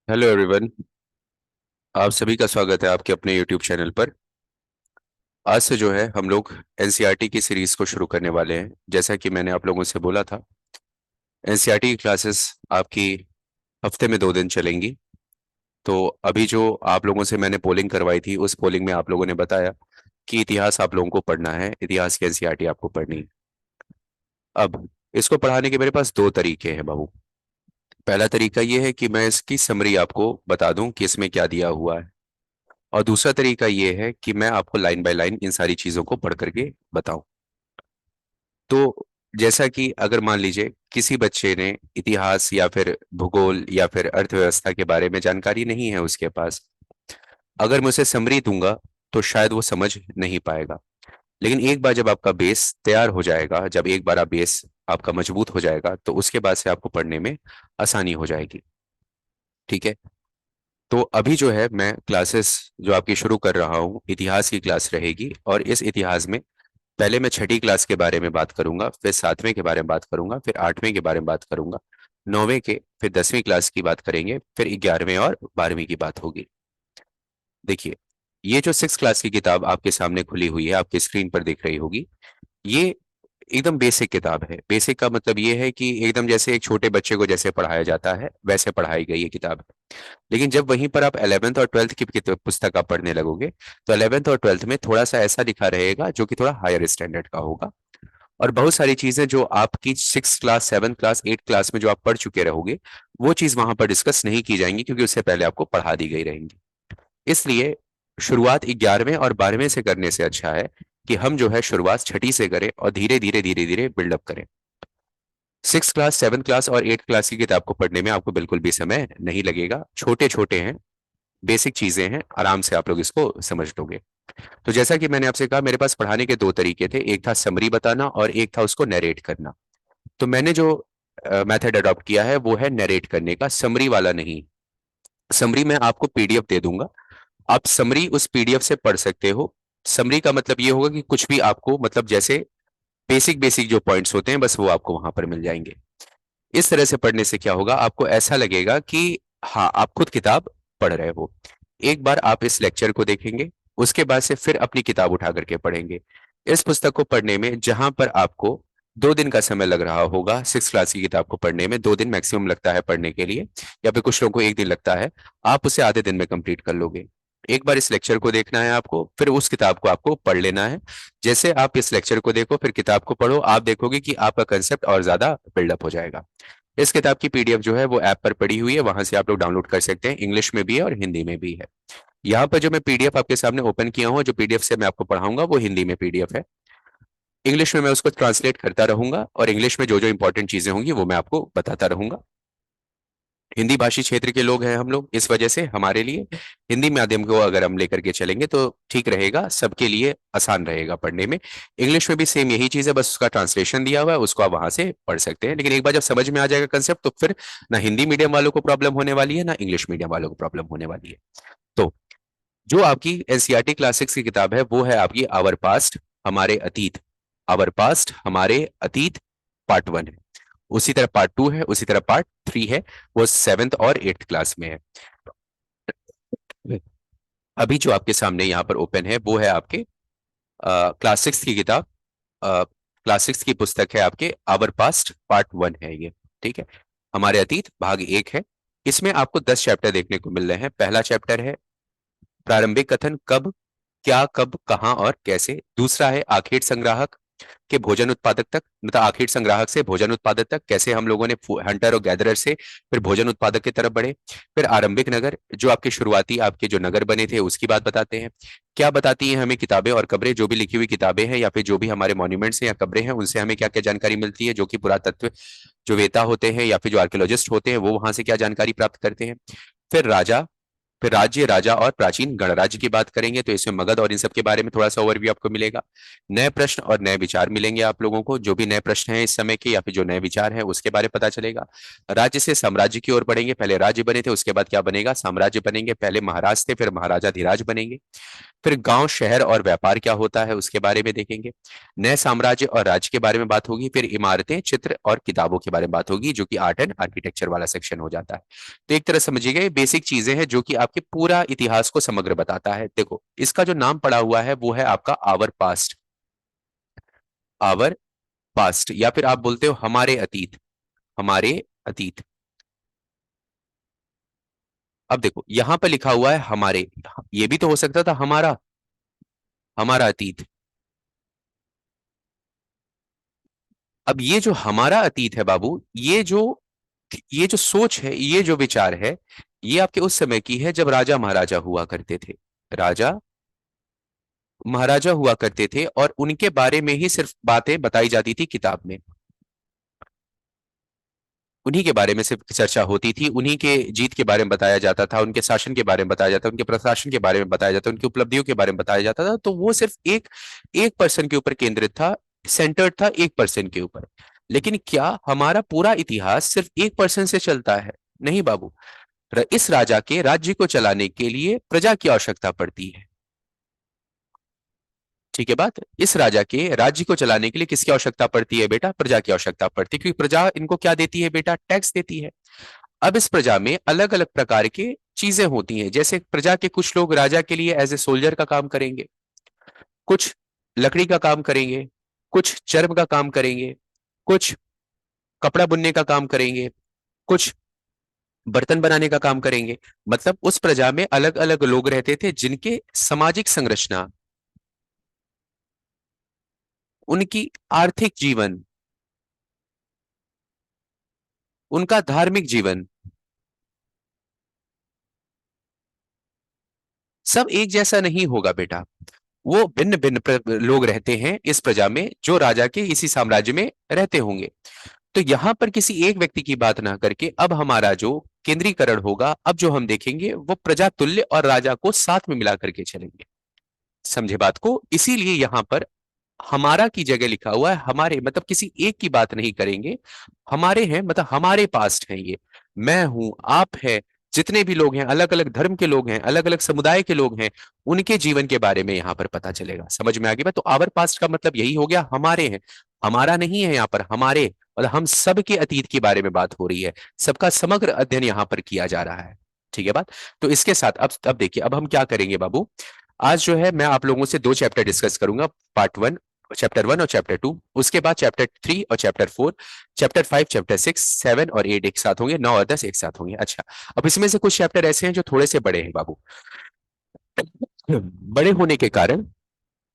Hello everyone. आप सभी का स्वागत है आपके अपने यूट्यूब चैनल पर। आज से जो है हम लोग एनसीईआरटी की सीरीज को शुरू करने वाले हैं। जैसा कि मैंने आप लोगों से बोला था, एनसीईआरटी की क्लासेस आपकी हफ्ते में 2 दिन चलेंगी। तो अभी जो आप लोगों से मैंने पोलिंग करवाई थी, उस पोलिंग में आप लोगों ने बताया कि इतिहास आप लोगों को पढ़ना है, इतिहास की एनसीईआरटी आपको पढ़नी है। अब इसको पढ़ाने के मेरे पास दो तरीके हैं बाबू। पहला तरीका ये है कि मैं इसकी समरी आपको बता दूं कि इसमें क्या दिया हुआ है, और दूसरा तरीका ये है कि मैं आपको लाइन बाय लाइन इन सारी चीजों को पढ़ करके बताऊं। तो जैसा कि अगर मान लीजिए किसी बच्चे ने इतिहास या फिर भूगोल या फिर अर्थव्यवस्था के बारे में जानकारी नहीं है उसके पास, अगर मैं उसे समरी दूंगा तो शायद वो समझ नहीं पाएगा। लेकिन एक बार जब आपका बेस तैयार हो जाएगा, जब एक बार आप बेस आपका मजबूत हो जाएगा, तो उसके बाद से आपको पढ़ने में आसानी हो जाएगी। ठीक है। तो अभी जो है मैं क्लासेस जो आपकी शुरू कर रहा हूँ, इतिहास की क्लास रहेगी। और इस इतिहास में पहले मैं छठी क्लास के बारे में बात करूंगा, फिर सातवें के बारे में बात करूंगा, फिर आठवें के बारे में बात करूंगा, नौवें के, फिर 10वीं क्लास की बात करेंगे, फिर 11वें और 12वीं की बात होगी। देखिए, ये जो 6 क्लास की किताब आपके सामने खुली हुई है, आपकी स्क्रीन पर दिख रही होगी, ये एकदम बेसिक किताब है। बेसिक का मतलब ये है कि एकदम जैसे एक छोटे बच्चे को जैसे पढ़ाया जाता है वैसे पढ़ाई गई ये किताब है। लेकिन जब वहीं पर आप 11th और 12th की पुस्तक आप पढ़ने लगोगे, तो 11th और 12th में थोड़ा सा ऐसा लिखा रहेगा जो कि थोड़ा हायर स्टैंडर्ड का होगा। और बहुत सारी चीजें जो आपकी 6 क्लास, 7 क्लास, 8 क्लास में जो आप पढ़ चुके रहोगे, वो चीज वहां पर डिस्कस नहीं की जाएंगी, क्योंकि उससे पहले आपको पढ़ा दी गई रहेंगी। इसलिए शुरुआत 11वें और 12वें से करने से अच्छा है कि हम जो है शुरुआत छठी से करें और धीरे धीरे धीरे धीरे बिल्डअप करें। 6 क्लास, 7 क्लास और 8 क्लास की किताब को पढ़ने में आपको बिल्कुल भी समय नहीं लगेगा। छोटे छोटे हैं, बेसिक चीजें हैं, आराम से आप लोग इसको समझ लोगे। तो जैसा कि मैंने आपसे कहा, मेरे पास पढ़ाने के दो तरीके थे, एक था समरी बताना और एक था उसको नरेट करना। तो मैंने जो मेथड अडॉप्ट किया है वो है नरेट करने का, समरी वाला नहीं। समरी मैं आपको पीडीएफ दे दूंगा, आप समरी उस पीडीएफ से पढ़ सकते हो। समरी का मतलब ये होगा कि कुछ भी आपको, मतलब जैसे बेसिक बेसिक जो पॉइंट्स होते हैं, बस वो आपको वहां पर मिल जाएंगे। इस तरह से पढ़ने से क्या होगा, आपको ऐसा लगेगा कि हाँ, आप खुद किताब पढ़ रहे हो। एक बार आप इस लेक्चर को देखेंगे, उसके बाद से फिर अपनी किताब उठा करके पढ़ेंगे। इस पुस्तक को पढ़ने में जहां पर आपको 2 दिन का समय लग रहा होगा, 6 क्लास की किताब को पढ़ने में 2 दिन मैक्सिमम लगता है पढ़ने के लिए, या फिर कुछ लोगों को 1 दिन लगता है, आप उसे आधे दिन में कंप्लीट कर लोगे। एक बार इस लेक्चर को देखना है आपको, फिर उस किताब को आपको पढ़ लेना है। जैसे आप इस लेक्चर को देखो फिर किताब को पढ़ो, आप देखोगे कि आपका कंसेप्ट और ज्यादा बिल्डअप हो जाएगा। इस किताब की पीडीएफ जो है वो ऐप पर पड़ी हुई है, वहां से आप लोग डाउनलोड कर सकते हैं। इंग्लिश में भी है और हिंदी में भी है। यहाँ पर जो मैं पीडीएफ आपके सामने ओपन किया हूँ, जो पीडीएफ से मैं आपको पढ़ाऊंगा वो हिंदी में पीडीएफ है। इंग्लिश में मैं उसको ट्रांसलेट करता रहूंगा, और इंग्लिश में जो जो इंपॉर्टेंट चीजें होंगी वो मैं आपको बताता रहूंगा। हिंदी भाषी क्षेत्र के लोग हैं हम लोग, इस वजह से हमारे लिए हिंदी माध्यम को अगर हम लेकर के चलेंगे तो ठीक रहेगा, सबके लिए आसान रहेगा पढ़ने में। इंग्लिश में भी सेम यही चीज है, बस उसका ट्रांसलेशन दिया हुआ है, उसको आप वहां से पढ़ सकते हैं। लेकिन एक बार जब समझ में आ जाएगा कंसेप्ट, तो फिर ना हिंदी मीडियम वालों को प्रॉब्लम होने वाली है, ना इंग्लिश मीडियम वालों को प्रॉब्लम होने वाली है। तो जो आपकी एनसीईआरटी क्लासिक्स की किताब है वो है आपकी आवर पास्ट, हमारे अतीत। आवर पास्ट, हमारे अतीत, पार्ट 1 है। उसी तरह पार्ट 2 है, उसी तरह पार्ट 3 है, वो 7th और 8th क्लास में है। अभी जो आपके सामने यहाँ पर ओपन है वो है आपके क्लास 6 की किताब। क्लास 6 की पुस्तक है आपके आवर पास्ट, पार्ट 1 है ये। ठीक है। हमारे अतीत भाग 1 है। इसमें आपको 10 चैप्टर देखने को मिल रहे हैं। पहला चैप्टर है प्रारंभिक कथन, कब, क्या, कब, कहाँ और कैसे। दूसरा है आखेट संग्राहक के भोजन उत्पादक तक, मतलब आखिर संग्राहक से भोजन उत्पादक तक कैसे हम लोगों ने हंटर और गैदरर से फिर भोजन उत्पादक की तरफ बढ़े। फिर आरंभिक नगर, जो आपके शुरुआती आपके जो नगर बने थे उसकी बात बताते हैं। क्या बताती हैं हमें किताबें और कब्रें, जो भी लिखी हुई किताबें हैं या फिर जो भी हमारे मॉन्यूमेंट्स हैं या कब्रें हैं, उनसे हमें क्या क्या जानकारी मिलती है, जो कि पुरातत्व जो वेता होते हैं या फिर जो आर्कियोलॉजिस्ट होते हैं वो वहां से क्या जानकारी प्राप्त करते हैं। फिर राजा, फिर राज्य, राजा और प्राचीन गणराज्य की बात करेंगे तो इसमें मगध और इन सब के बारे में थोड़ा सा ओवरव्यू आपको मिलेगा। नए प्रश्न और नए विचार मिलेंगे आप लोगों को, जो भी नए प्रश्न हैं इस समय के या फिर जो नए विचार हैं उसके बारे में पता चलेगा। राज्य से साम्राज्य की ओर बढ़ेंगे, पहले राज्य बने थे उसके बाद क्या बनेगा, साम्राज्य बनेंगे, पहले महाराज थे फिर महाराजाधिराज बनेंगे। फिर गांव, शहर और व्यापार क्या होता है उसके बारे में देखेंगे। नए साम्राज्य और राज्य के बारे में बात होगी, फिर इमारतें, चित्र और किताबों के बारे में बात होगी, जो कि आर्ट एंड आर्किटेक्चर वाला सेक्शन हो जाता है। तो एक तरह समझिएगा ये बेसिक चीजें हैं जो कि आपके पूरा इतिहास को समग्र बताता है। देखो इसका जो नाम पड़ा हुआ है वो है आपका आवर पास्ट, आवर पास्ट, या फिर आप बोलते हो हमारे अतीत, हमारे अतीत। अब देखो यहां पर लिखा हुआ है हमारे, ये भी तो हो सकता था हमारा, हमारा अतीत। अब ये जो हमारा अतीत है बाबू, ये जो सोच है, ये जो विचार है, ये आपके उस समय की है जब राजा महाराजा हुआ करते थे। राजा महाराजा हुआ करते थे और उनके बारे में ही सिर्फ बातें बताई जाती थी किताब में, उन्हीं के बारे में सिर्फ चर्चा होती थी, उन्हीं के जीत के बारे में बताया जाता था, उनके शासन के बारे में बताया जाता था, उनके प्रशासन के बारे में बताया जाता था, उनकी उपलब्धियों के बारे में बताया जाता था। तो वो सिर्फ एक एक पर्सन के ऊपर केंद्रित था, सेंटर्ड था एक पर्सन के ऊपर। लेकिन क्या हमारा पूरा इतिहास सिर्फ एक पर्सन से चलता है? नहीं बाबू। इस राजा के राज्य को चलाने के लिए प्रजा की आवश्यकता पड़ती है। ठीक है बात, इस राजा के राज्य को चलाने के लिए किसकी आवश्यकता पड़ती है बेटा? प्रजा की आवश्यकता पड़ती है, क्योंकि प्रजा इनको क्या देती है बेटा? टैक्स देती है। अब इस प्रजा में अलग अलग प्रकार के चीजें होती हैं, जैसे प्रजा के कुछ लोग राजा के लिए एज ए सोल्जर का काम करेंगे, कुछ लकड़ी का काम करेंगे, कुछ चर्म का काम करेंगे, कुछ कपड़ा बुनने का काम करेंगे, कुछ बर्तन बनाने का काम करेंगे। मतलब उस प्रजा में अलग अलग लोग रहते थे जिनके सामाजिक संरचना, उनकी आर्थिक जीवन, उनका धार्मिक जीवन, सब एक जैसा नहीं होगा बेटा। वो भिन्न भिन्न लोग रहते हैं इस प्रजा में जो राजा के इसी साम्राज्य में रहते होंगे। तो यहां पर किसी एक व्यक्ति की बात ना करके अब हमारा जो केंद्रीकरण होगा, अब जो हम देखेंगे वो प्रजा तुल्य और राजा को साथ में मिला करके चलेंगे। समझे बात को? इसीलिए यहां पर हमारा की जगह लिखा हुआ है हमारे, मतलब किसी एक की बात नहीं करेंगे। हमारे हैं मतलब हमारे पास्ट हैं ये, मैं हूं, आप है, जितने भी लोग हैं, अलग अलग धर्म के लोग हैं, अलग अलग समुदाय के लोग हैं, उनके जीवन के बारे में यहाँ पर पता चलेगा। समझ में आ गई बात? तो आवर पास्ट का मतलब यही हो गया, हमारे हैं, हमारा नहीं है यहाँ पर, हमारे, मतलब हम सब के अतीत के बारे में बात हो रही है, सबका समग्र अध्ययन यहाँ पर किया जा रहा है। ठीक है बात? तो इसके साथ अब देखिए अब हम क्या करेंगे बाबू। आज जो है मैं आप लोगों से दो चैप्टर डिस्कस करूंगा, पार्ट वन, चैप्टर वन और चैप्टर टू, उसके बाद चैप्टर थ्री और chapter four, chapter five, chapter six, seven और एट एक साथ होंगे, नौ और दस एक साथ होंगे। अच्छा, अब इसमें से कुछ चैप्टर ऐसे हैं जो थोड़े से बड़े हैं बाबू, बड़े होने के कारण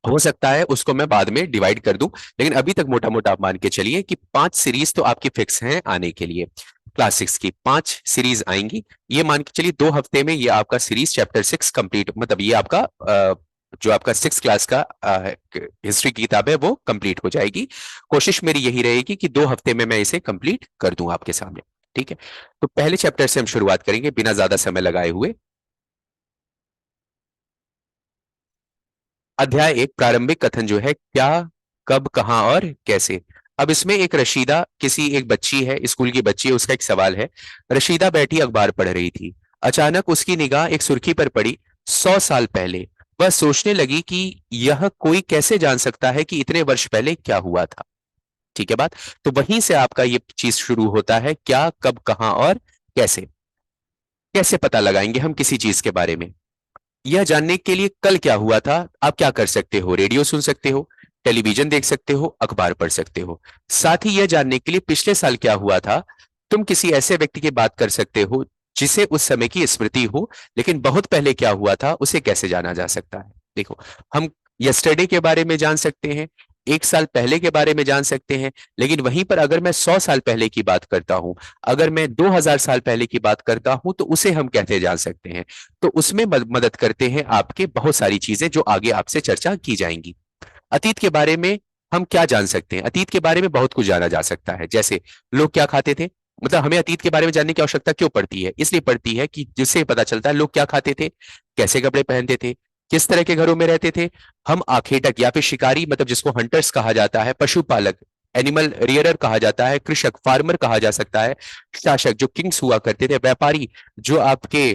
हो सकता है उसको मैं बाद में डिवाइड कर दूं, लेकिन अभी तक मोटा मोटा आप मान के चलिए कि 5 सीरीज तो आपकी फिक्स हैं आने के लिए। क्लास 6 की 5 सीरीज आएंगी, ये मान के चलिए 2 हफ्ते में ये आपका सीरीज चैप्टर 6 कंप्लीट, मतलब ये आपका जो आपका 6 क्लास का हिस्ट्री की किताब है वो कंप्लीट हो जाएगी। कोशिश मेरी यही रहेगी कि 2 हफ्ते में मैं इसे कंप्लीट कर दूं आपके सामने। ठीक है, तो पहले चैप्टर से हम शुरुआत करेंगे बिना ज्यादा समय लगाए हुए। अध्याय एक, प्रारंभिक कथन जो है, क्या, कब, कहां और कैसे। अब इसमें एक रशीदा, किसी एक बच्ची है, स्कूल की बच्ची है, उसका एक सवाल है। रशीदा बैठी अखबार पढ़ रही थी, अचानक उसकी निगाह एक सुर्खी पर पड़ी, 100 साल पहले। वह सोचने लगी कि यह कोई कैसे जान सकता है कि इतने वर्ष पहले क्या हुआ था। ठीक है बात? तो वहीं से आपका ये चीज शुरू होता है, क्या, कब, कहां और कैसे। कैसे पता लगाएंगे हम किसी चीज के बारे में? यह जानने के लिए कल क्या हुआ था आप क्या कर सकते हो, रेडियो सुन सकते हो, टेलीविजन देख सकते हो, अखबार पढ़ सकते हो। साथ ही यह जानने के लिए पिछले साल क्या हुआ था, तुम किसी ऐसे व्यक्ति की बात कर सकते हो जिसे उस समय की स्मृति हो, लेकिन बहुत पहले क्या हुआ था उसे कैसे जाना जा सकता है। देखो, हम यस्टरडे के बारे में जान सकते हैं, 1 साल पहले के बारे में जान सकते हैं, लेकिन वहीं पर अगर मैं 100 साल पहले की बात करता हूं, अगर मैं 2000 साल पहले की बात करता हूं, तो उसे हम कैसे जान सकते हैं? तो उसमें मदद करते हैं आपके बहुत सारी चीजें जो आगे आपसे चर्चा की जाएंगी। अतीत के बारे में हम क्या जान सकते हैं? अतीत के बारे में बहुत कुछ जाना जा सकता है, जैसे लोग क्या खाते थे, मतलब हमें अतीत के बारे में जानने की आवश्यकता क्यों पड़ती है? इसलिए पड़ती है कि जिससे पता चलता है लोग क्या खाते थे, कैसे कपड़े पहनते थे, किस तरह के घरों में रहते थे। हम आखेटक या फिर शिकारी, मतलब जिसको हंटर्स कहा जाता है, पशुपालक एनिमल रियरर कहा जाता है, कृषक फार्मर कहा जा सकता है, शासक जो किंग्स हुआ करते थे, व्यापारी जो आपके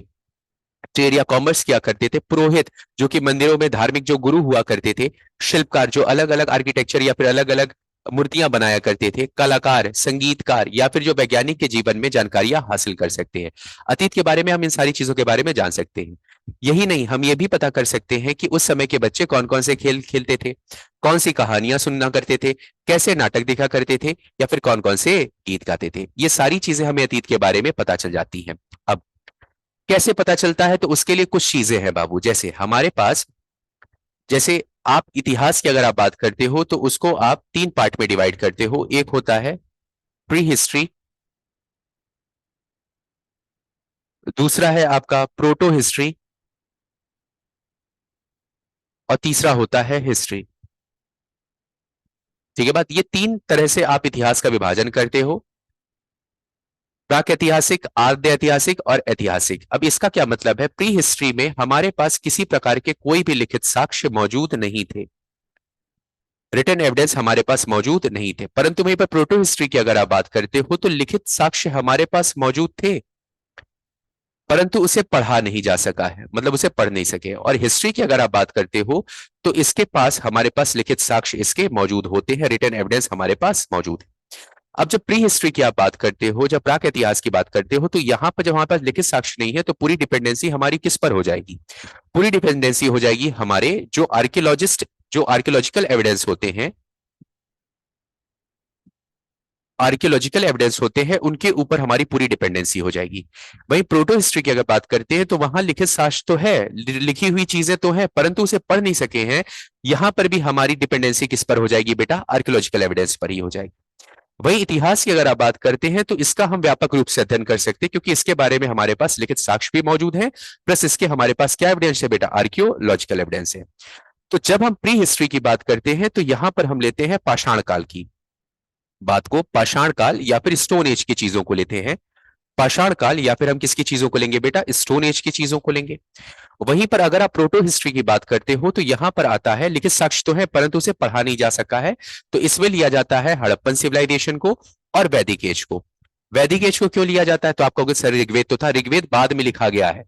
ट्रेड या कॉमर्स किया करते थे, पुरोहित जो कि मंदिरों में धार्मिक जो गुरु हुआ करते थे, शिल्पकार जो अलग अलग आर्किटेक्चर या फिर अलग अलग मूर्तियां बनाया करते थे, कलाकार, संगीतकार, या फिर जो वैज्ञानिक के जीवन में जानकारियां हासिल कर सकते हैं। अतीत के बारे में हम इन सारी चीजों के बारे में जान सकते हैं। यही नहीं, हम ये भी पता कर सकते हैं कि उस समय के बच्चे कौन कौन से खेल खेलते थे, कौन सी कहानियां सुनना करते थे, कैसे नाटक देखा करते थे, या फिर कौन कौन से गीत गाते थे। ये सारी चीजें हमें अतीत के बारे में पता चल जाती हैं। अब कैसे पता चलता है? तो उसके लिए कुछ चीजें हैं बाबू। जैसे हमारे पास, जैसे आप इतिहास की अगर आप बात करते हो तो उसको आप तीन पार्ट में डिवाइड करते हो। एक होता है प्री हिस्ट्री, दूसरा है आपका प्रोटो हिस्ट्री, और तीसरा होता है हिस्ट्री। ठीक है बात, ये तीन तरह से आप इतिहास का विभाजन करते हो, प्राक ऐतिहासिक, आद्य ऐतिहासिक और ऐतिहासिक। अब इसका क्या मतलब है? प्री हिस्ट्री में हमारे पास किसी प्रकार के कोई भी लिखित साक्ष्य मौजूद नहीं थे, रिटन एविडेंस हमारे पास मौजूद नहीं थे। परंतु वहीं पर प्रोटो हिस्ट्री की अगर आप बात करते हो तो लिखित साक्ष्य हमारे पास मौजूद थे, परंतु उसे पढ़ा नहीं जा सका है, मतलब उसे पढ़ नहीं सके। और हिस्ट्री की अगर आप बात करते हो तो इसके पास, हमारे पास लिखित साक्ष्य इसके मौजूद होते हैं, रिटन एविडेंस हमारे पास मौजूद है। अब जब प्री हिस्ट्री की आप बात करते हो, जब प्राक इतिहास की बात करते हो, तो यहां पर जब हमारे पास लिखित साक्ष्य नहीं है तो पूरी डिपेंडेंसी हमारी किस पर हो जाएगी? पूरी डिपेंडेंसी हो जाएगी हमारे जो आर्कियोलॉजिस्ट, जो आर्कियोलॉजिकल एविडेंस होते हैं, आर्कियोलॉजिकल एविडेंस होते हैं, उनके ऊपर हमारी पूरी डिपेंडेंसी हो जाएगी। वहीं प्रोटो हिस्ट्री की अगर बात करते हैं तो वहां लिखित साक्ष्य तो है, लिखी हुई चीजें तो है, परंतु उसे पढ़ नहीं सके हैं। यहां पर भी हमारी डिपेंडेंसी किस पर हो जाएगी बेटा? आर्कियोलॉजिकल एविडेंस पर ही हो जाएगी। वही इतिहास की अगर आप बात करते हैं तो इसका हम व्यापक रूप से अध्ययन कर सकते हैं, क्योंकि इसके बारे में हमारे पास लिखित साक्ष्य भी मौजूद है, प्लस इसके हमारे पास क्या एविडेंस है बेटा? आर्कियोलॉजिकल एविडेंस है। तो जब हम प्री हिस्ट्री की बात करते हैं तो यहां पर हम लेते हैं पाषाण काल की बात को, पाषाण काल या फिर स्टोन एज की चीजों को लेते हैं। पाषाण काल या फिर हम किसकी चीजों को लेंगे बेटा? स्टोन एज की चीजों को लेंगे। वहीं पर अगर आप प्रोटो हिस्ट्री की बात करते हो तो यहां पर आता है लिखित साक्ष्य तो है परंतु उसे पढ़ा नहीं जा सका है, तो इसमें लिया जाता है हड़प्पन सिविलाइजेशन को और वैदिक एज को। वैदिक एज को क्यों लिया जाता है? तो आप कहोगे सर ऋग्वेद तो था, ऋग्वेद बाद में लिखा गया है।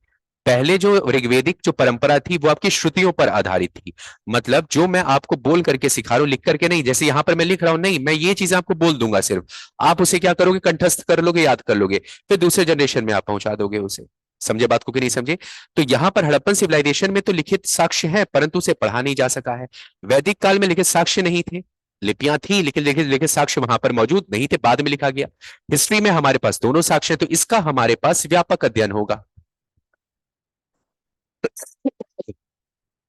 पहले जो ऋग्वेदिक जो परंपरा थी वो आपकी श्रुतियों पर आधारित थी। मतलब जो मैं आपको बोल करके सिखा रहा हूं, लिख करके नहीं, जैसे यहां पर मैं लिख रहा हूं, नहीं, मैं ये चीजें आपको बोल दूंगा सिर्फ, आप उसे क्या करोगे? कंठस्थ कर लोगे, याद कर लोगे, फिर दूसरे जनरेशन में आप पहुंचा दोगे उसे। समझे बात को कि नहीं समझे? तो यहां पर हड़प्पन सिविलाइजेशन में तो लिखित साक्ष्य है परंतु उसे पढ़ा नहीं जा सका है। वैदिक काल में लिखित साक्ष्य नहीं थे, लिपियां थी लेकिन लिखित लिखित साक्ष्य वहां पर मौजूद नहीं थे, बाद में लिखा गया। हिस्ट्री में हमारे पास दोनों साक्ष्य हैं, तो इसका हमारे पास व्यापक अध्ययन होगा।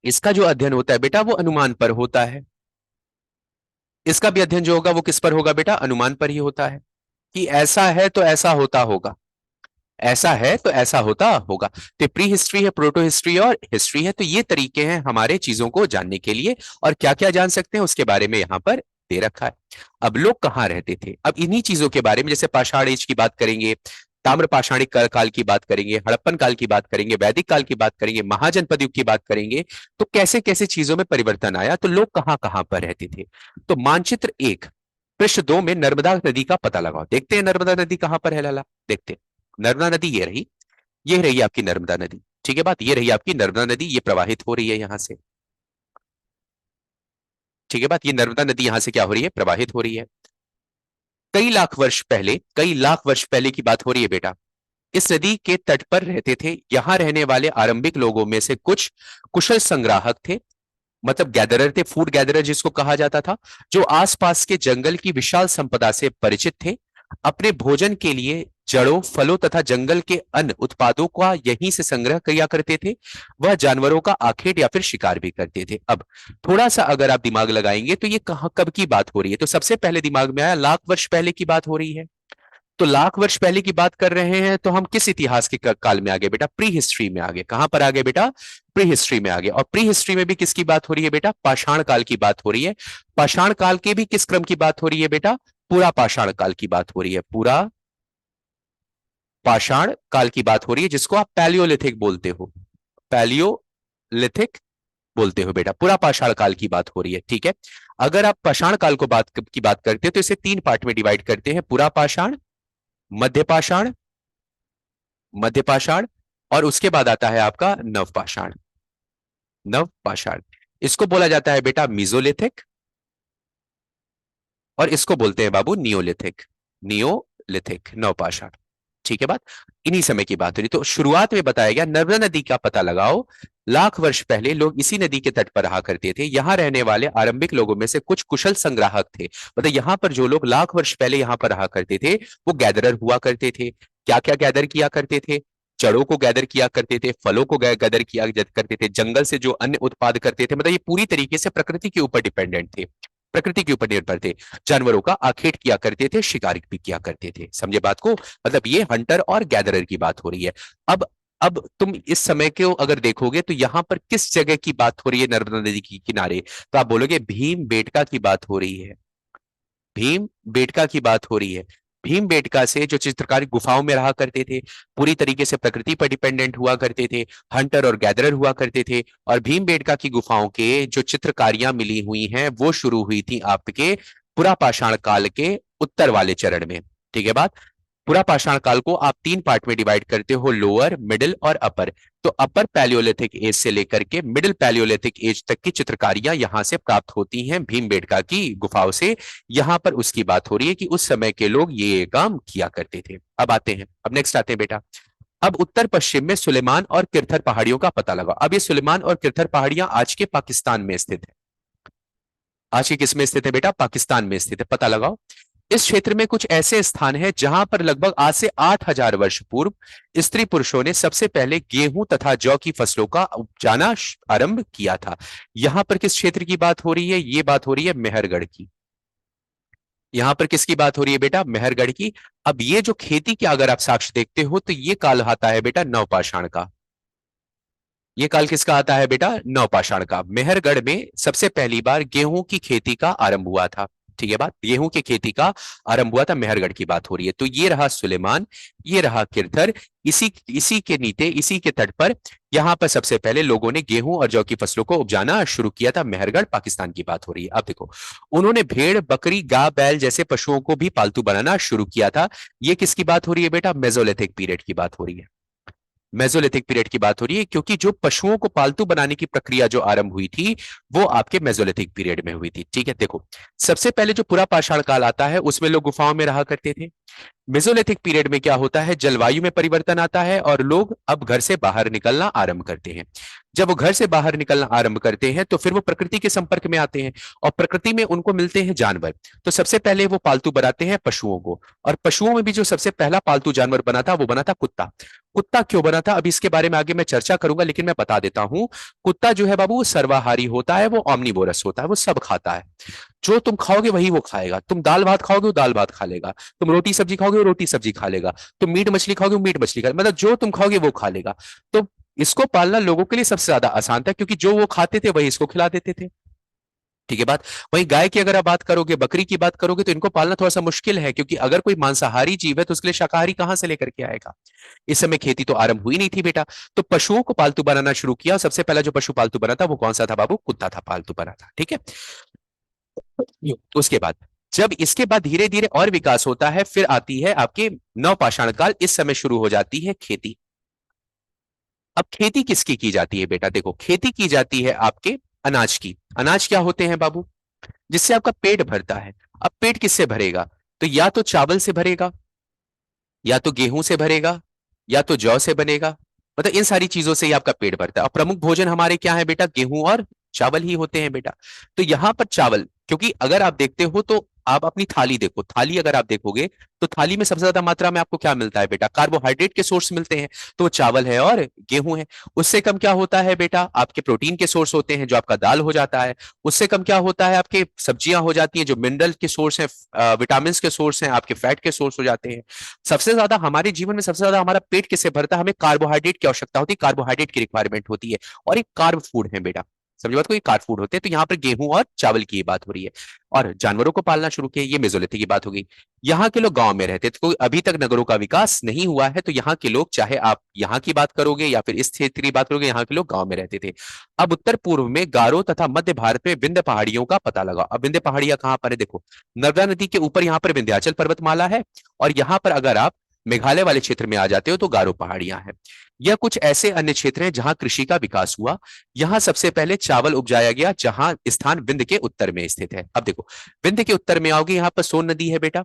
इसका जो अध्ययन होता है बेटा वो अनुमान पर होता है। इसका भी अध्ययन जो होगा वो किस पर होगा बेटा? अनुमान पर ही होता है, कि ऐसा है तो ऐसा होता होगा, ऐसा है तो ऐसा होता होगा। तो प्री हिस्ट्री है, प्रोटो हिस्ट्री और हिस्ट्री है। तो ये तरीके हैं हमारे चीजों को जानने के लिए, और क्या क्या जान सकते हैं उसके बारे में यहां पर दे रखा है। अब लोग कहाँ रहते थे? अब इन्हीं चीजों के बारे में, जैसे पाषाण एज की बात करेंगे, ताम्र पाषाणिक काल की बात करेंगे, हड़प्पन काल की बात करेंगे, वैदिक काल की बात करेंगे, महाजनपद युग की बात करेंगे, तो कैसे कैसे चीजों में परिवर्तन आया, तो लोग कहाँ कहाँ पर रहते थे। तो मानचित्र एक, पृष्ठ दो में नर्मदा नदी का पता लगाओ। देखते हैं नर्मदा नदी कहां पर है लाला, देखते हैं। नर्मदा नदी ये रही, ये रही आपकी नर्मदा नदी। ठीक है बात, ये रही आपकी नर्मदा नदी, ये प्रवाहित हो रही है यहां से। ठीक है बात, ये नर्मदा नदी यहां से क्या हो रही है? प्रवाहित हो रही है। कई लाख वर्ष पहले, कई लाख वर्ष पहले की बात हो रही है बेटा। इस नदी के तट पर रहते थे, यहां रहने वाले आरंभिक लोगों में से कुछ कुशल संग्राहक थे, मतलब गैदरर थे, फूड गैदरर जिसको कहा जाता था, जो आसपास के जंगल की विशाल संपदा से परिचित थे। अपने भोजन के लिए जड़ों, फलों तथा जंगल के अन्य उत्पादों का यहीं से संग्रह किया करते थे। वह जानवरों का आखेट या फिर शिकार भी करते थे। अब थोड़ा सा अगर आप दिमाग लगाएंगे तो ये कहां कब की बात हो रही है? तो सबसे पहले दिमाग में आया लाख वर्ष पहले की बात हो रही है। तो लाख वर्ष पहले की बात कर रहे हैं तो हम किस इतिहास के काल में आ गए बेटा? प्री हिस्ट्री में आ गए। कहां पर आ गए बेटा? प्री हिस्ट्री में आ गए। और प्री हिस्ट्री में भी किसकी बात हो रही है बेटा? पाषाण काल की बात हो रही है। पाषाण काल के भी किस क्रम की बात हो रही है बेटा? पूरा पाषाण काल की बात हो रही है, पूरा पाषाण काल की बात हो रही है, जिसको आप पैलियोलिथिक बोलते हो, पैलियोलिथिक बोलते हो बेटा, पूरा पाषाण काल की बात हो रही है, ठीक है। अगर आप पाषाण काल को बात करते हैं तो इसे तीन पार्ट में डिवाइड करते हैं, पूरा पाषाण, मध्य पाषाण, मध्य पाषाण, और उसके बाद आता है आपका नव पाषाण, नव पाषाण। इसको बोला जाता है बेटा मीजोलिथिक, और इसको बोलते हैं बाबू नियोलिथिक, नियोलिथिक नवपाषाण, ठीक है बात। इन्हीं समय की बात हो रही। तो शुरुआत में बताया गया नर्मदा नदी का पता लगाओ, लाख वर्ष पहले लोग इसी नदी के तट पर रहा करते थे। यहां रहने वाले आरंभिक लोगों में से कुछ कुशल संग्राहक थे, मतलब यहां पर जो लोग लाख वर्ष पहले यहां पर रहा करते थे वो गैदरर हुआ करते थे। क्या क्या गैदर किया करते थे? जड़ों को गैदर किया करते थे, फलों को गैदर किया करते थे, जंगल से जो अन्य उत्पाद करते थे, मतलब ये पूरी तरीके से प्रकृति के ऊपर डिपेंडेंट थे, प्रकृति के ऊपर निर्भर थे। जानवरों का आखेट किया करते थे, शिकार भी किया करते थे, समझे बात को, मतलब ये हंटर और गैदरर की बात हो रही है। अब तुम इस समय को अगर देखोगे तो यहां पर किस जगह की बात हो रही है नर्मदा नदी के किनारे, तो आप बोलोगे भीम बेटका की बात हो रही है, भीम बेटका की बात हो रही है। भीम बेटका से जो चित्रकारी गुफाओं में रहा करते थे, पूरी तरीके से प्रकृति पर डिपेंडेंट हुआ करते थे, हंटर और गैदरर हुआ करते थे। और भीम बेटका की गुफाओं के जो चित्रकारियां मिली हुई हैं वो शुरू हुई थी आपके पुरापाषाण काल के उत्तर वाले चरण में, ठीक है बात। पूरा पाषाण काल को आप तीन पार्ट में डिवाइड करते हो, लोअर, मिडिल और अपर। तो अपर पैलियोलिथिक एज से लेकर के मिडिल पैलियोलिथिक एज तक की चित्रकारियां यहां से प्राप्त होती हैं भीमबेटका की गुफाओं से। यहां पर उसकी बात हो रही है कि उस समय के लोग ये काम किया करते थे। अब आते हैं, अब नेक्स्ट आते हैं बेटा। अब उत्तर पश्चिम में सुलेमान और किरथर पहाड़ियों का पता लगाओ। अब ये सुलेमान और किरथर पहाड़ियां आज के पाकिस्तान में स्थित है। आज के किस में स्थित है बेटा? पाकिस्तान में स्थित है, पता लगाओ। इस क्षेत्र में कुछ ऐसे स्थान हैं जहां पर लगभग आज से 8,000 वर्ष पूर्व स्त्री पुरुषों ने सबसे पहले गेहूं तथा जौ की फसलों का उपजाना आरंभ किया था। यहां पर किस क्षेत्र की बात हो रही है? ये बात हो रही है मेहरगढ़ की। यहां पर किसकी बात हो रही है बेटा? मेहरगढ़ की। अब ये जो खेती के अगर आप साक्ष्य देखते हो तो ये काल आता है बेटा नवपाषाण का। ये काल किसका आता है बेटा? नवपाषाण का। मेहरगढ़ में सबसे पहली बार गेहूं की खेती का आरंभ हुआ था, ठीक है बात। गेहूं की खेती का आरंभ हुआ था, मेहरगढ़ की बात हो रही है। तो ये रहा सुलेमान, ये रहा किरथर, इसी इसी के नीचे, इसी के तट पर यहां पर सबसे पहले लोगों ने गेहूं और जौ की फसलों को उपजाना शुरू किया था। मेहरगढ़ पाकिस्तान की बात हो रही है। अब देखो, उन्होंने भेड़, बकरी, गाय, बैल जैसे पशुओं को भी पालतू बनाना शुरू किया था। ये किसकी बात हो रही है बेटा? मेसोलिथिक पीरियड की बात हो रही है। मेसोलिथिक पीरियड की बात हो रही है, क्योंकि जो पशुओं को पालतू बनाने की प्रक्रिया जो आरंभ हुई थी वो आपके मेसोलिथिक पीरियड में हुई थी, ठीक है। देखो, सबसे पहले जो पूरा पाषाण काल आता है उसमें लोग गुफाओं में रहा करते थे। मेसोलिथिक पीरियड में क्या होता है? जलवायु में परिवर्तन आता है और लोग अब घर से बाहर निकलना आरंभ करते हैं। जब वो घर से बाहर निकलना आरंभ करते हैं तो फिर वो प्रकृति के संपर्क में आते हैं, और प्रकृति में उनको मिलते हैं जानवर। तो सबसे पहले वो पालतू बनाते हैं पशुओं को, और पशुओं में भी जो सबसे पहला पालतू जानवर बना था वो बना था कुत्ता। कुत्ता क्यों बना था अब इसके बारे में आगे मैं चर्चा करूंगा, लेकिन मैं बता देता हूं। कुत्ता जो है बाबू वो सर्वाहारी होता है, वो ऑमनीवोरस होता है, वो सब खाता है। जो तुम खाओगे वही वो खाएगा। तुम दाल भात खाओगे वो दाल भात खा लेगा, तुम रोटी सब्जी खाओगे वो रोटी सब्जी खा लेगा, तुम मीट मछली खाओगे वो मीट मछली खा लेगा, मतलब जो तुम खाओगे वो खा लेगा। तो इसको पालना लोगों के लिए सबसे ज्यादा आसान था, क्योंकि जो वो खाते थे वही इसको खिला देते थे, ठीक है बात। वहीं गाय की अगर आप बात करोगे, बकरी की बात करोगे, तो इनको पालना थोड़ा सा मुश्किल है, क्योंकि अगर कोई मांसाहारी जीव है तो उसके लिए शाकाहारी कहां से लेकर के आएगा? इस समय खेती तो आरंभ हुई नहीं थी बेटा। तो पशुओं को पालतू बनाना शुरू किया, और सबसे पहला जो पशु पालतू बना था वो कौन सा था बाबू? कुत्ता था, पालतू बना था, ठीक है। उसके बाद, जब इसके बाद धीरे धीरे और विकास होता है, फिर आती है आपके नवपाषाण काल। इस समय शुरू हो जाती है खेती। अब खेती किसकी की जाती है बेटा? देखो, खेती की जाती है आपके अनाज की। अनाज क्या होते हैं बाबू? जिससे आपका पेट भरता है। अब पेट किससे भरेगा? तो या तो चावल से भरेगा, या तो गेहूं से भरेगा, या तो जौ से बनेगा, मतलब इन सारी चीजों से ही आपका पेट भरता है। और प्रमुख भोजन हमारे क्या है बेटा? गेहूं और चावल ही होते हैं बेटा। तो यहां पर चावल, क्योंकि अगर आप देखते हो तो आप अपनी थाली देखो, थाली अगर आप देखोगे तो थाली में सबसे ज्यादा मात्रा में आपको क्या मिलता है बेटा? कार्बोहाइड्रेट के सोर्स मिलते हैं, तो वो चावल है और गेहूं है। उससे कम क्या होता है बेटा? आपके प्रोटीन के सोर्स होते हैं, जो आपका दाल हो जाता है। उससे कम क्या होता है? आपके सब्जियां हो जाती हैं, जो मिनरल के सोर्स हैं, विटामिन के सोर्स हैं, आपके फैट के सोर्स हो जाते हैं। सबसे ज्यादा हमारे जीवन में सबसे ज्यादा हमारा पेट किससे भरता है? हमें कार्बोहाइड्रेट की आवश्यकता होती है, कार्बोहाइड्रेट की रिक्वायरमेंट होती है, और एक कार्ब फूड है बेटा। समझ बात को, ये कार्ड फूड होते हैं। तो यहाँ पर गेहूं और चावल की बात हो रही है। और जानवरों को पालना शुरू किया, ये मेसोलिथिक की बात हो गई। यहाँ के लोग गांव में रहते थे, तो अभी तक नगरों का विकास नहीं हुआ है, तो यहाँ के लोग, चाहे आप यहाँ की बात करोगे या फिर इस क्षेत्र की बात करोगे, यहाँ के लोग गांव में रहते थे। अब उत्तर पूर्व में गारो तथा मध्य भारत में विंध्य पहाड़ियों का पता लगा। अब विंध्य पहाड़ियां कहां पर है, देखो नर्मदा नदी के ऊपर यहाँ पर विंध्याचल पर्वतमाला है, और यहाँ पर अगर आप मेघालय वाले क्षेत्र में आ जाते हो तो गारो पहाड़ियां हैं। यह कुछ ऐसे अन्य क्षेत्र हैं जहां कृषि का विकास हुआ। यहां सबसे पहले चावल उपजाया गया, जहां स्थान विंध्य के उत्तर में स्थित है। अब देखो विंध्य के उत्तर में आओगे, यहाँ पर सोन नदी है बेटा,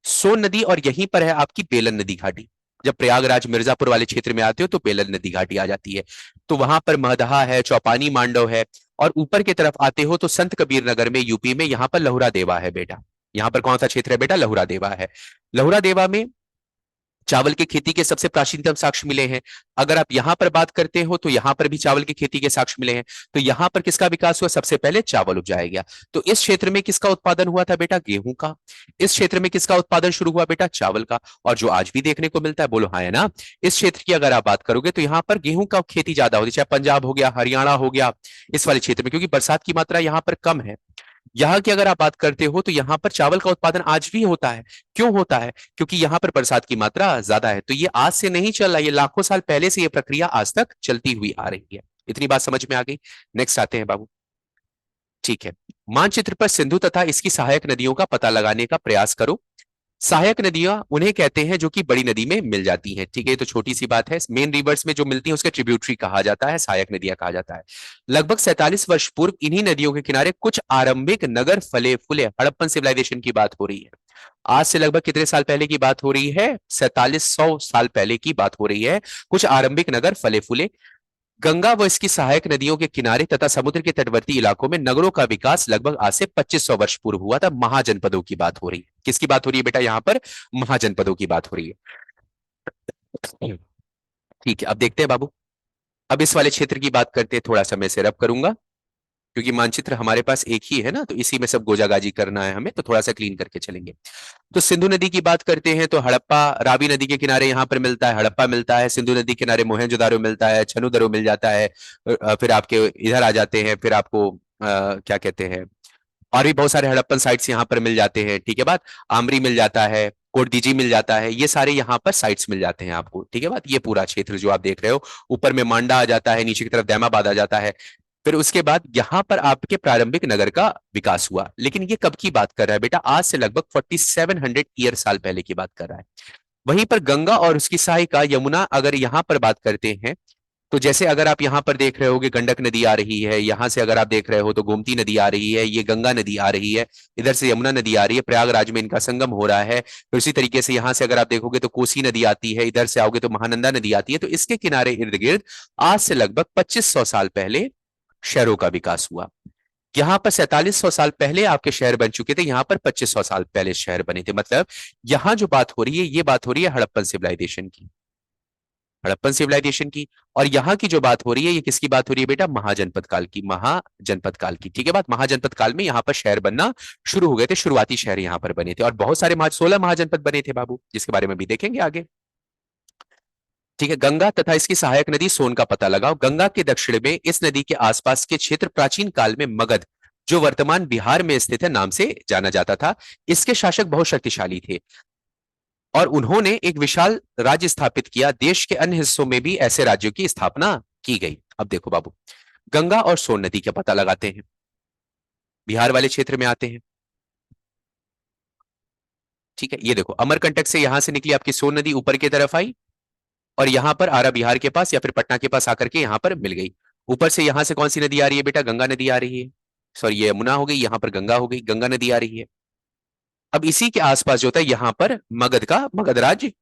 सोन नदी, और यहीं पर है आपकी बेलन नदी घाटी। जब प्रयागराज मिर्जापुर वाले क्षेत्र में आते हो तो बेलन नदी घाटी आ जाती है। तो वहां पर महदहा है, चौपानी मांडव है, और ऊपर की तरफ आते हो तो संत कबीर नगर में यूपी में यहाँ पर लहुरा देवा है बेटा। यहाँ पर कौन सा क्षेत्र है बेटा, लहुरा देवा है। लहुरा देवा में चावल की खेती के सबसे प्राचीनतम साक्ष्य मिले हैं। अगर आप यहां पर बात करते हो तो यहां पर भी चावल की खेती के साक्ष्य मिले हैं। तो यहां पर किसका विकास हुआ, सबसे पहले चावल उपजाया गया। तो इस क्षेत्र में किसका उत्पादन हुआ था बेटा, गेहूं का। इस क्षेत्र में किसका उत्पादन शुरू हुआ बेटा, चावल का। और जो आज भी देखने को मिलता है, बोलो हाँ है ना, इस क्षेत्र की अगर आप बात करोगे तो यहाँ पर गेहूं का खेती ज्यादा होती है, चाहे पंजाब हो गया, हरियाणा हो गया, इस वाले क्षेत्र में, क्योंकि बरसात की मात्रा यहाँ पर कम है। यहाँ की अगर आप बात करते हो तो यहाँ पर चावल का उत्पादन आज भी होता है। क्यों होता है, क्योंकि यहाँ पर बरसात की मात्रा ज्यादा है। तो ये आज से नहीं चल रहा, ये लाखों साल पहले से ये प्रक्रिया आज तक चलती हुई आ रही है। इतनी बात समझ में आ गई। नेक्स्ट आते हैं बाबू। ठीक है, मानचित्र पर सिंधु तथा इसकी सहायक नदियों का पता लगाने का प्रयास करो। सहायक नदियां उन्हें कहते हैं जो कि बड़ी नदी में मिल जाती हैं। ठीक है, तो छोटी सी बात है, मेन रिवर्स में जो मिलती है उसके ट्रिब्यूटरी कहा जाता है, सहायक नदियां कहा जाता है। लगभग 47 वर्ष पूर्व इन्हीं नदियों के किनारे कुछ आरंभिक नगर फले फूले, हड़प्पन सिविलाइजेशन की बात हो रही है। आज से लगभग कितने साल पहले की बात हो रही है, 4700 साल पहले की बात हो रही है। कुछ आरंभिक नगर फले फूले। गंगा व इसकी सहायक नदियों के किनारे तथा समुद्र के तटवर्ती इलाकों में नगरों का विकास लगभग आज से 2500 वर्ष पूर्व हुआ था। महाजनपदों की बात हो रही है। किसकी बात हो रही है बेटा, यहां पर महाजनपदों की बात हो रही है। ठीक है, अब देखते हैं बाबू। अब इस वाले क्षेत्र की बात करते हैं, थोड़ा सा मैं इसे रब करूंगा, क्योंकि मानचित्र हमारे पास एक ही है ना, तो इसी में सब गोजागाजी करना है हमें, तो थोड़ा सा क्लीन करके चलेंगे। तो सिंधु नदी की बात करते हैं तो हड़प्पा, रावी नदी के किनारे यहाँ पर मिलता है, हड़प्पा मिलता है। सिंधु नदी के किनारे मोहनजोदारो मिलता है, छनुदरो मिल जाता है। फिर आपके इधर आ जाते हैं, फिर आपको क्या कहते हैं, और भी बहुत सारे हड़प्पन साइट्स यहाँ पर मिल जाते हैं। ठीक है बात, आमरी मिल जाता है, कोटदीजी मिल जाता है, ये सारे यहाँ पर साइट्स मिल जाते हैं आपको। ठीक है बात, ये पूरा क्षेत्र जो आप देख रहे हो, ऊपर में मांडा आ जाता है, नीचे की तरफ दैमाबाद आ जाता है। फिर उसके बाद यहाँ पर आपके प्रारंभिक नगर का विकास हुआ। लेकिन ये कब की बात कर रहा है बेटा, आज से लगभग 4700 ईयर साल पहले की बात कर रहा है। वहीं पर गंगा और उसकी सहायिका यमुना अगर यहाँ पर बात करते हैं, तो जैसे अगर आप यहाँ पर देख रहे होगे गंडक नदी आ रही है, यहाँ से अगर आप देख रहे हो तो गोमती नदी आ रही है, ये गंगा नदी आ रही है, इधर से यमुना नदी आ रही है, प्रयागराज में इनका संगम हो रहा है। फिर उसी तरीके से यहाँ से अगर आप देखोगे तो कोसी नदी आती है, इधर से आओगे तो महानंदा नदी आती है। तो इसके किनारे इर्द गिर्द आज से लगभग 2500 साल पहले शहरों का विकास हुआ। यहाँ पर 4700 साल पहले आपके शहर बन चुके थे, यहाँ पर 2500 साल पहले शहर बने थे। मतलब यहाँ जो बात हो रही है, ये बात हो रही है हड़प्पन सिविलाइजेशन की, हड़प्पन सिविलाइजेशन की। और यहाँ की जो बात हो रही है, ये किसकी बात हो रही है बेटा, महाजनपद काल की, महाजनपद काल की। ठीक है बात, महाजनपद काल में यहाँ पर शहर बनना शुरू हो गए थे, शुरुआती शहर यहाँ पर बने थे, और बहुत सारे 16 महाजनपद बने थे बाबू, जिसके बारे में भी देखेंगे आगे। ठीक है, गंगा तथा इसकी सहायक नदी सोन का पता लगाओ। गंगा के दक्षिण में इस नदी के आसपास के क्षेत्र प्राचीन काल में मगध, जो वर्तमान बिहार में स्थित है, नाम से जाना जाता था। इसके शासक बहुत शक्तिशाली थे और उन्होंने एक विशाल राज्य स्थापित किया। देश के अन्य हिस्सों में भी ऐसे राज्यों की स्थापना की गई। अब देखो बाबू, गंगा और सोन नदी का पता लगाते हैं। बिहार वाले क्षेत्र में आते हैं। ठीक है, ये देखो अमरकंटक से यहां से निकली आपकी सोन नदी, ऊपर की तरफ आई और यहां पर आरा बिहार के पास या फिर पटना के पास आकर के यहां पर मिल गई। ऊपर से यहां से कौन सी नदी आ रही है बेटा, गंगा नदी आ रही है। सॉरी, ये यमुना हो गई, यहां पर गंगा हो गई, गंगा नदी आ रही है। अब इसी के आसपास जो होता है, यहां पर मगध का मगध राज्य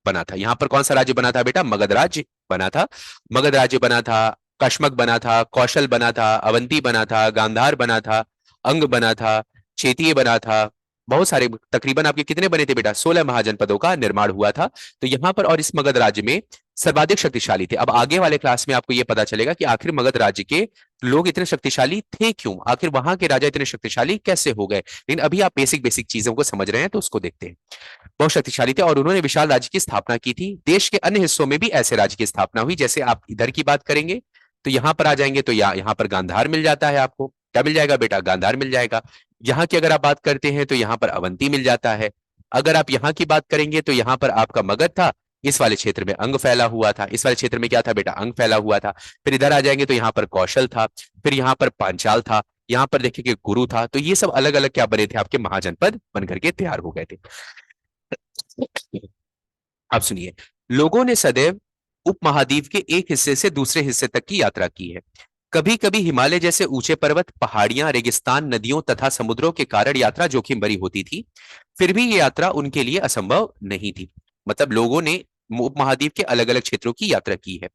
बना था। यहां पर कौन सा राज्य बना था बेटा, मगध राज्य बना था। मगध राज्य बना था, कश्मक बना था, कौशल बना था, अवंती बना था, गांधार बना था, अंग बना था, चेतीय बना था। बहुत सारे, तकरीबन आपके कितने बने थे बेटा, 16 महाजनपदों का निर्माण हुआ था। तो यहां पर और इस मगध राज्य में सर्वाधिक शक्तिशाली थे। अब आगे वाले क्लास में आपको यह पता चलेगा कि आखिर मगध राज्य के लोग इतने शक्तिशाली थे क्यों, आखिर वहां के राजा इतने शक्तिशाली कैसे हो गए। लेकिन अभी आप बेसिक बेसिक चीजों को समझ रहे हैं, तो उसको देखते हैं। बहुत शक्तिशाली थे और उन्होंने विशाल राज्य की स्थापना की थी। देश के अन्य हिस्सों में भी ऐसे राज्य की स्थापना हुई, जैसे आप इधर की बात करेंगे तो यहां पर आ जाएंगे तो यहाँ पर गांधार मिल जाता है आपको। क्या मिल जाएगा बेटा? गांधार मिल जाएगा। यहाँ की अगर आप बात करते हैं तो यहाँ पर अवंती मिल जाता है। अगर आप यहाँ की बात करेंगे तो यहाँ पर आपका मगध था। इस वाले क्षेत्र में अंग फैला हुआ था। इस वाले क्षेत्र में क्या था बेटा? अंग फैला हुआ था। फिर इधर आ जाएंगे तो यहाँ पर कौशल था। फिर यहाँ पर पांचाल था। यहाँ पर देखिए कि गुरु था। तो ये सब अलग अलग क्या बने थे? आपके महाजनपद बन करके तैयार हो गए थे। अब सुनिए, लोगों ने सदैव उपमहाद्वीप के एक हिस्से से दूसरे हिस्से तक की यात्रा की है। कभी कभी हिमालय जैसे ऊंचे पर्वत, पहाड़ियां, रेगिस्तान, नदियों तथा समुद्रों के कारण यात्रा जोखिम भरी होती थी। फिर भी ये यात्रा उनके लिए असंभव नहीं थी। मतलब लोगों ने उपमहाद्वीप के अलग अलग क्षेत्रों की यात्रा की है।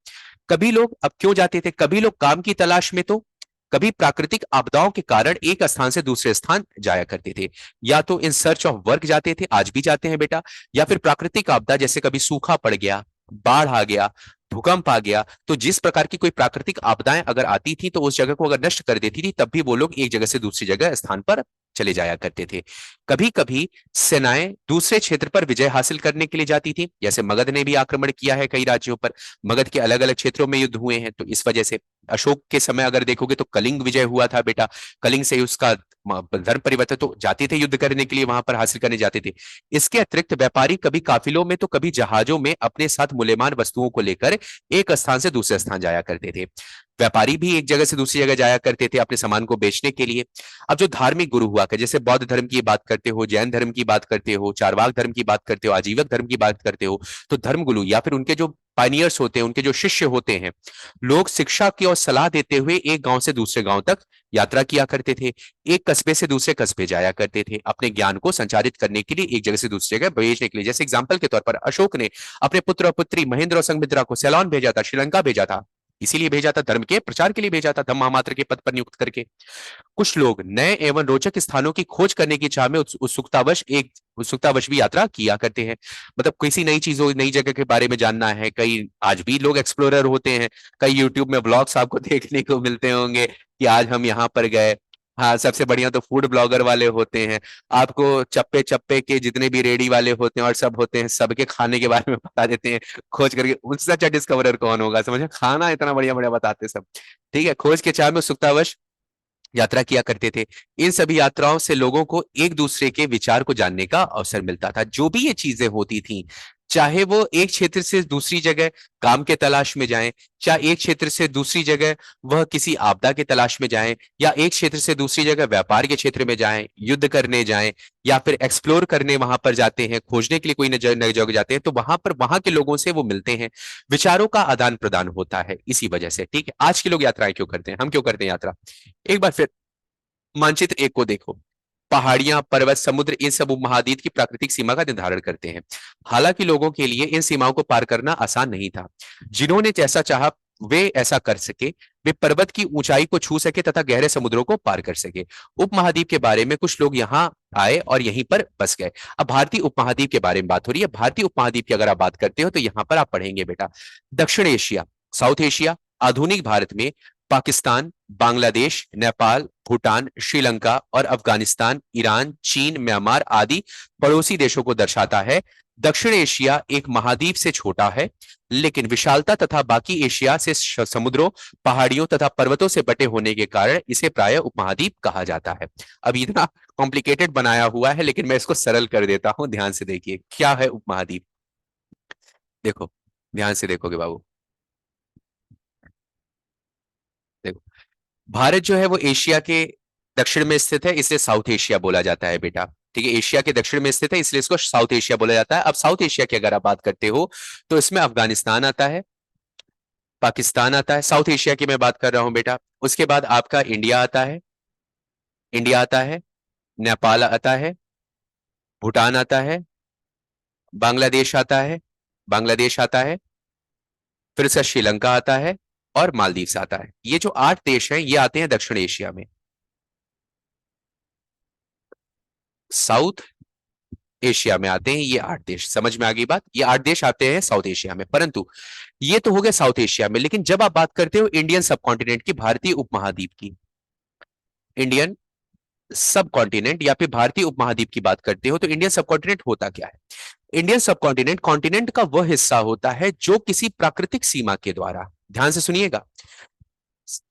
कभी लोग अब क्यों जाते थे? कभी लोग काम की तलाश में, तो कभी प्राकृतिक आपदाओं के कारण एक स्थान से दूसरे स्थान जाया करते थे। या तो इन सर्च ऑफ वर्क जाते थे, आज भी जाते हैं बेटा, या फिर प्राकृतिक आपदा जैसे कभी सूखा पड़ गया, बाढ़ आ गया, भूकंप आ गया, तो जिस प्रकार की कोई प्राकृतिक आपदाएं अगर आती थी तो उस जगह को अगर नष्ट कर देती थी, तब भी वो लोग एक जगह से दूसरी जगह स्थान पर चले जाया करते थे। कभी कभी सेनाएं दूसरे क्षेत्र पर विजय हासिल करने के लिए जाती थी। जैसे मगध ने भी आक्रमण किया है कई राज्यों पर। मगध के अलग अलग क्षेत्रों में युद्ध हुए हैं, तो इस वजह से अशोक के समय अगर देखोगे तो कलिंग विजय हुआ था बेटा। कलिंग से उसका धर्म परिवर्तन, तो जाते थे युद्ध करने के लिए, वहां पर हासिल करने जाते थे। इसके अतिरिक्त व्यापारी कभी काफिलों में तो कभी जहाजों में अपने साथ मूल्यवान वस्तुओं को लेकर एक स्थान से दूसरे स्थान जाया करते थे। व्यापारी भी एक जगह से दूसरी जगह जाया करते थे अपने सामान को बेचने के लिए। अब जो धार्मिक गुरु हुआ कर, जैसे बौद्ध धर्म की बात करते हो, जैन धर्म की बात करते हो, चारवाक धर्म की बात करते हो, आजीवक धर्म की बात करते हो, तो धर्म गुरु या फिर उनके जो पाइनियर्स होते हैं, उनके जो शिष्य होते हैं, लोग शिक्षा की और सलाह देते हुए एक गांव से दूसरे गांव तक यात्रा किया करते थे। एक कस्बे से दूसरे कस्बे जाया करते थे अपने ज्ञान को संचारित करने के लिए, एक जगह से दूसरी जगह भेजने के लिए। जैसे एग्जाम्पल के तौर पर अशोक ने अपने पुत्र और पुत्री महेंद्र और संघमित्रा को सैलॉन भेजा था, श्रीलंका भेजा था। इसीलिए भेजा था, धर्म के प्रचार के लिए भेजा था, धम्म महामात्र के पद पर नियुक्त करके। कुछ लोग नए एवं रोचक स्थानों की खोज करने की चाह में उत्सुकतावश भी यात्रा किया करते हैं। मतलब किसी नई चीजों, नई जगह के बारे में जानना है। कई आज भी लोग एक्सप्लोरर होते हैं। कई यूट्यूब में व्लॉग्स आपको देखने को मिलते होंगे कि आज हम यहाँ पर गए। हाँ, सबसे बढ़िया तो फूड ब्लॉगर वाले होते हैं। आपको चप्पे चप्पे के जितने भी रेडी वाले होते हैं और सब होते हैं, सबके खाने के बारे में बता देते हैं खोज करके। उनसे अच्छा डिस्कवरर कौन होगा? समझे, खाना इतना बढ़िया बढ़िया बताते हैं सब। ठीक है, खोज के चाह में उत्सुकतावश यात्रा किया करते थे। इन सभी यात्राओं से लोगों को एक दूसरे के विचार को जानने का अवसर मिलता था। जो भी ये चीजें होती थी, चाहे वो एक क्षेत्र से दूसरी जगह काम के तलाश में जाएं, चाहे एक क्षेत्र से दूसरी जगह वह किसी आपदा के तलाश में जाएं, या एक क्षेत्र से दूसरी जगह व्यापार के क्षेत्र में जाएं, युद्ध करने जाएं, या फिर एक्सप्लोर करने वहां पर जाते हैं, खोजने के लिए कोई नई जगह जाते हैं, तो वहां पर वहां के लोगों से वो मिलते हैं। विचारों का आदान प्रदान होता है इसी वजह से। ठीक है, आज के लोग यात्राएं क्यों करते हैं? हम क्यों करते हैं यात्रा? एक बार फिर मानचित्र एक को देखो। पहाड़ियां, पर्वत, समुद्र, इन सब उपमहाद्वीप की प्राकृतिक सीमा का निर्धारण करते हैं। हालांकि लोगों के लिए इन सीमाओं को पार करना आसान नहीं था। जिन्होंने जैसा चाहा वे ऐसा कर सके। वे पर्वत की ऊंचाई को छू सके तथा गहरे समुद्रों को पार कर सके। उपमहाद्वीप के बारे में कुछ लोग यहाँ आए और यहीं पर बस गए। अब भारतीय उपमहाद्वीप के बारे में बात हो रही है। भारतीय उपमहाद्वीप की अगर आप बात करते हो तो यहां पर आप पढ़ेंगे बेटा, दक्षिण एशिया, साउथ एशिया, आधुनिक भारत में पाकिस्तान, बांग्लादेश, नेपाल, भूटान, श्रीलंका और अफगानिस्तान, ईरान, चीन, म्यांमार आदि पड़ोसी देशों को दर्शाता है। दक्षिण एशिया एक महाद्वीप से छोटा है, लेकिन विशालता तथा बाकी एशिया से समुद्रों, पहाड़ियों तथा पर्वतों से बटे होने के कारण इसे प्राय उपमहाद्वीप कहा जाता है। अब इतना कॉम्प्लिकेटेड बनाया हुआ है, लेकिन मैं इसको सरल कर देता हूं। ध्यान से देखिए क्या है उपमहाद्वीप। देखो, ध्यान से देखोगे बाबू, देखो, भारत जो है वो एशिया के दक्षिण में स्थित है, इसलिए साउथ एशिया बोला जाता है बेटा। ठीक है, एशिया के दक्षिण में स्थित है, इसलिए इसको साउथ एशिया बोला जाता है। अब साउथ एशिया की अगर आप बात करते हो तो इसमें अफगानिस्तान आता है, पाकिस्तान आता है। साउथ एशिया की मैं बात कर रहा हूं बेटा। उसके बाद आपका इंडिया आता है, इंडिया आता है, नेपाल आता है, भूटान आता है, बांग्लादेश आता है, बांग्लादेश आता है, फिर से श्रीलंका आता है, और मालदीव्स आता है। ये जो 8 देश हैं ये आते हैं दक्षिण एशिया में। साउथ एशिया में आते हैं ये 8 देश। समझ में आ गई बात? ये 8 देश आते हैं साउथ एशिया में। परंतु ये तो हो गया साउथ एशिया में, लेकिन जब आप बात करते हो इंडियन सब कॉन्टिनेंट की, भारतीय उपमहाद्वीप की, इंडियन सब कॉन्टिनेंट या फिर भारतीय उपमहाद्वीप की बात करते हो, तो इंडियन सब कॉन्टिनेंट होता क्या है? इंडियन सब कॉन्टिनेंट कॉन्टिनेंट का वह हिस्सा होता है जो किसी प्राकृतिक सीमा के द्वारा, ध्यान से सुनिएगा,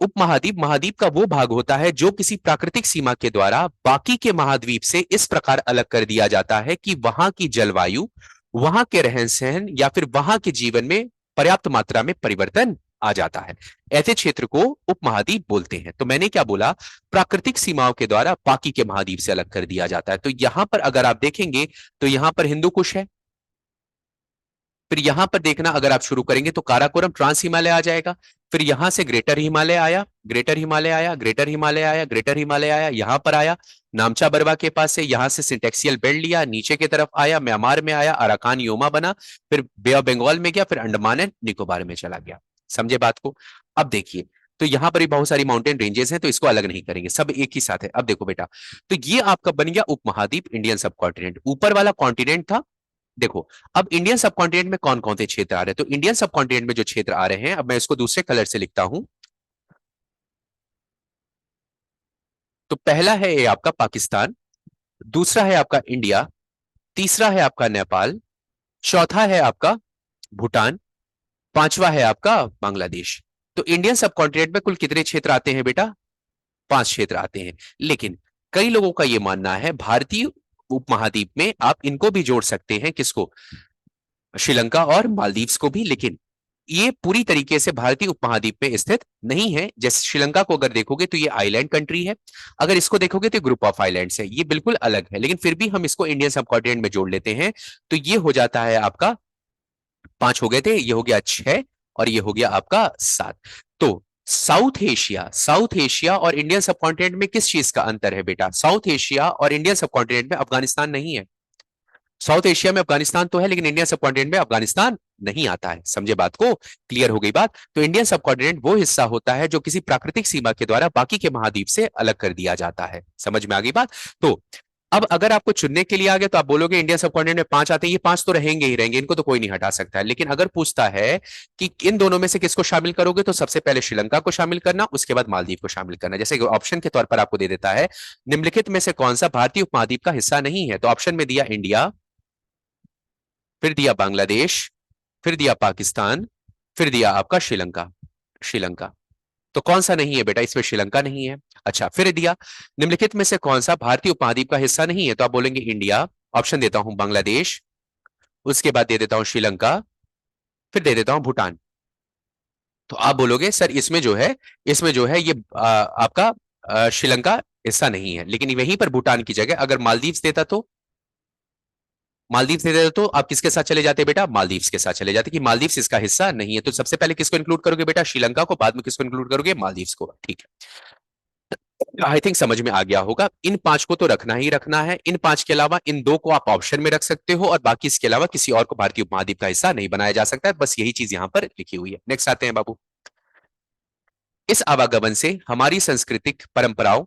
उपमहाद्वीप महाद्वीप का वो भाग होता है जो किसी प्राकृतिक सीमा के द्वारा बाकी के महाद्वीप से इस प्रकार अलग कर दिया जाता है कि वहां की जलवायु, वहां के रहन सहन या फिर वहां के जीवन में पर्याप्त मात्रा में परिवर्तन आ जाता है। ऐसे क्षेत्र को उपमहाद्वीप बोलते हैं। तो मैंने क्या बोला, प्राकृतिक सीमाओं के द्वारा बाकी के महाद्वीप से अलग कर दिया जाता है। तो यहां पर अगर आप देखेंगे तो यहां पर हिंदू कुश है, फिर यहां पर देखना अगर आप शुरू करेंगे तो काराकोरम ट्रांस हिमालय आ जाएगा, फिर यहां से ग्रेटर हिमालय आया, ग्रेटर हिमालय आया, ग्रेटर हिमालय आया, ग्रेटर हिमालय आया, यहां पर आया नामचा बरवा के पास से, यहां से सिंटेक्सियल बेल्ट लिया, नीचे की तरफ आया, म्यांमार में आया, अराकान योमा बना, फिर बे ऑफ बंगाल में गया, फिर अंडमान एंड निकोबार में चला गया। समझे बात को? अब देखिए, तो यहां पर भी बहुत सारी माउंटेन रेंजेस हैं, तो इसको अलग नहीं करेंगे, सब एक ही साथ है। अब देखो बेटा, तो ये आपका बन गया उपमहाद्वीप, इंडियन सब कॉन्टिनेंट। ऊपर वाला कॉन्टिनेंट था। देखो, अब इंडियन सब कॉन्टिनेंट में कौन कौन से क्षेत्र आ रहे हैं, तो इंडियन सब कॉन्टिनेंट में जो क्षेत्र आ रहे हैं, अब मैं इसको दूसरे कलर से लिखता हूं। तो पहला है ये आपका पाकिस्तान, दूसरा है आपका इंडिया, तीसरा है आपका नेपाल, चौथा है आपका भूटान, पांचवा है आपका बांग्लादेश। तो इंडियन सब कॉन्टिनेंट में कुल कितने क्षेत्र आते हैं बेटा? 5 क्षेत्र आते हैं। लेकिन कई लोगों का यह मानना है भारतीय उपमहाद्वीप में आप इनको भी जोड़ सकते हैं, किसको? श्रीलंका और मालदीव्स को भी। लेकिन ये पूरी तरीके से भारतीय उपमहाद्वीप में स्थित नहीं है। जैसे श्रीलंका को अगर देखोगे तो ये आइलैंड कंट्री है, अगर इसको देखोगे तो ग्रुप ऑफ आइलैंड्स है, ये बिल्कुल अलग है। लेकिन फिर भी हम इसको इंडियन सब कॉन्टिनेंट में जोड़ लेते हैं, तो ये हो जाता है आपका 5 हो गए थे, ये हो गया 6 और ये हो गया आपका 7। तो साउथ एशिया और इंडियन सब कॉन्टिनेंट में किस चीज का अंतर है बेटा? साउथ एशिया और इंडियन सब कॉन्टिनेंट में अफगानिस्तान नहीं है। साउथ एशिया में अफगानिस्तान तो है, लेकिन इंडियन सब कॉन्टिनेंट में अफगानिस्तान नहीं आता है। समझे बात को? क्लियर हो गई बात? तो इंडियन सब कॉन्टिनेंट वो हिस्सा होता है जो किसी प्राकृतिक सीमा के द्वारा बाकी के महाद्वीप से अलग कर दिया जाता है। समझ में आ गई बात? तो अब अगर आपको चुनने के लिए आ गया तो आप बोलोगे इंडियन सब कॉन्टिनेंट में 5 आते हैं, ये 5 तो रहेंगे ही रहेंगे, इनको तो कोई नहीं हटा सकता है। लेकिन अगर पूछता है कि इन दोनों में से किसको शामिल करोगे, तो सबसे पहले श्रीलंका को शामिल करना, उसके बाद मालदीव को शामिल करना। जैसे ऑप्शन के तौर पर आपको दे देता है, निम्नलिखित में से कौन सा भारतीय उपमहाद्वीप का हिस्सा नहीं है, तो ऑप्शन में दिया इंडिया, फिर दिया बांग्लादेश, फिर दिया पाकिस्तान, फिर दिया आपका श्रीलंका। श्रीलंका तो कौन सा नहीं है बेटा? इसमें श्रीलंका नहीं है। अच्छा, फिर दिया निम्नलिखित में से कौन सा भारतीय उपमहाद्वीप का हिस्सा नहीं है, तो आप बोलेंगे इंडिया, ऑप्शन देता हूं बांग्लादेश, उसके बाद दे देता हूं श्रीलंका, फिर दे देता हूं भूटान। तो आप बोलोगे सर इसमें जो है ये आपका श्रीलंका हिस्सा नहीं है, लेकिन वहीं पर भूटान की जगह अगर मालदीव्स देता तो, मालदीव्स दे देते तो आप किसके साथ चले जाते बेटा? मालदीव्स के साथ चले जाते कि मालदीव्स इसका हिस्सा नहीं है। तो सबसे पहले किसको इंक्लूड करोगे बेटा? श्रीलंका को, बाद में किसको इंक्लूड करोगे? मालदीव्स को। ठीक है, आई थिंक समझ में आ गया होगा। इन 5 को तो रखना ही रखना है, इन 5 के अलावा इन 2 को आप ऑप्शन में रख सकते हो, और बाकी इसके अलावा किसी और को भारतीय उपमहाद्वीप का हिस्सा नहीं बनाया जा सकता है। बस यही चीज यहां पर लिखी हुई है। नेक्स्ट आते हैं बाबू। इस आवागमन से हमारी सांस्कृतिक परंपराओं